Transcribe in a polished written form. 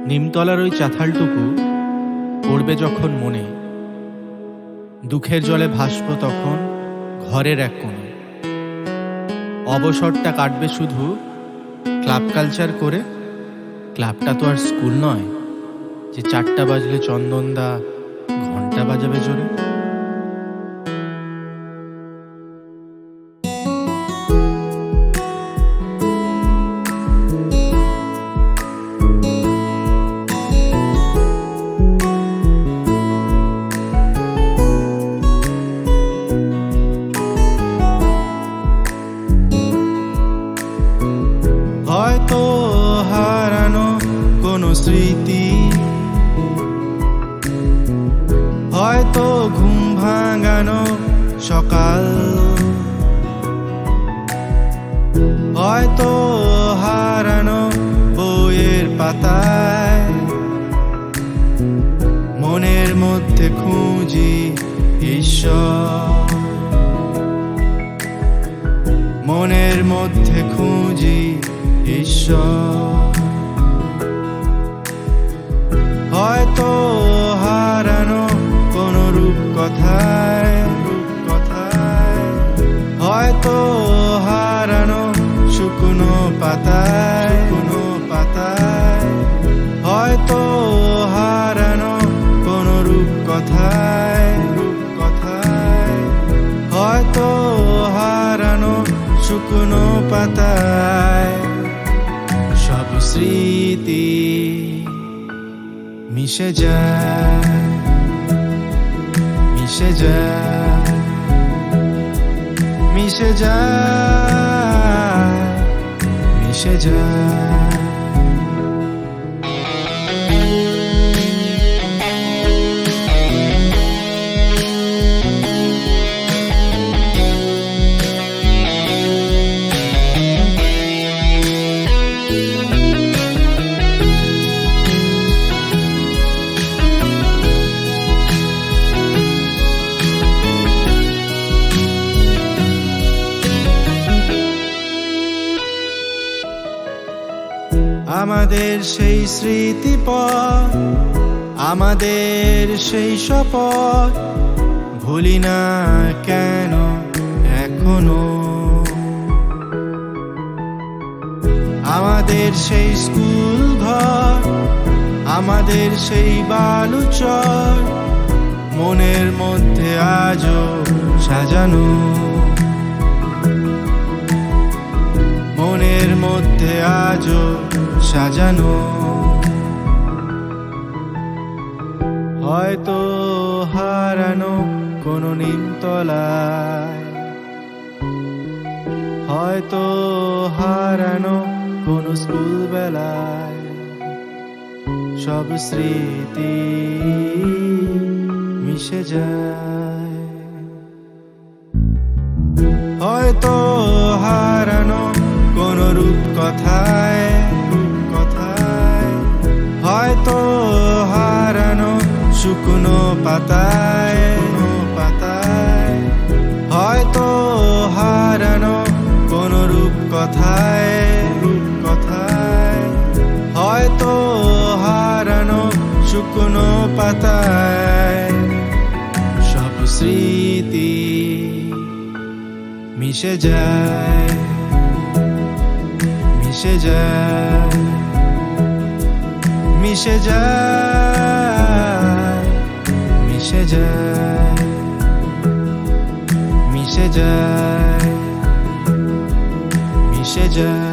নিমতলার ওই চাতালটুকু পড়বে যখন মনে, দুঃখের জলে ভাসব তখন ঘরের এক কোণে। অবসরটা কাটবে শুধু ক্লাব কালচার করে। ক্লাবটা তো আর স্কুল নয় যে 4টা বাজলে চন্দনদা ঘন্টা বাজাবে জোরে। হয়তো হারানো কোনো স্মৃতি, হয়তো ঘুম ভাঙানো সকাল, হয়তো হারানো বইয়ের পাতায়, মনের মধ্যে খুঁজি ঈশ্বর, মনের মধ্যে খুঁজি ঈশ্বর। হয়তো হারানো কোন রূপকথায়, হয়তো হারানো শুকনো পাতায়, হয়তো হারানো কোন রূপকথায়, হয়তো হারানো শুকনো পাতায়। সব স্মৃতি মিশে যায়, মিশে যায়, মিশে যায়, মিশে যায়। আমাদের সেই স্মৃতিপথ, আমাদের সেই শপথ ভুলি না কেন এখনো। আমাদের সেই স্কুল ঘর, আমাদের সেই বালুচর মনের মধ্যে আজও সাজানো, মনের মধ্যে আজও সাজানো। হয়তো হারানো কোনো নিমতলায়, হয়তো হারানো কোনো স্কুল বেলায়, সব স্মৃতি মিশে যায়। হয়তো হারানো কোনো রূপকথায়, হয়তো হারানো শুকনো পাতায়, হয়তো হারানো কোনো রূপকথায়, হয়তো হারানো শুকনো পাতায়। সব স্মৃতি মিশে যায়, মিশে যায়, মিশে যায়, মিশে যায়, মিশে যায়, মিশে যায়।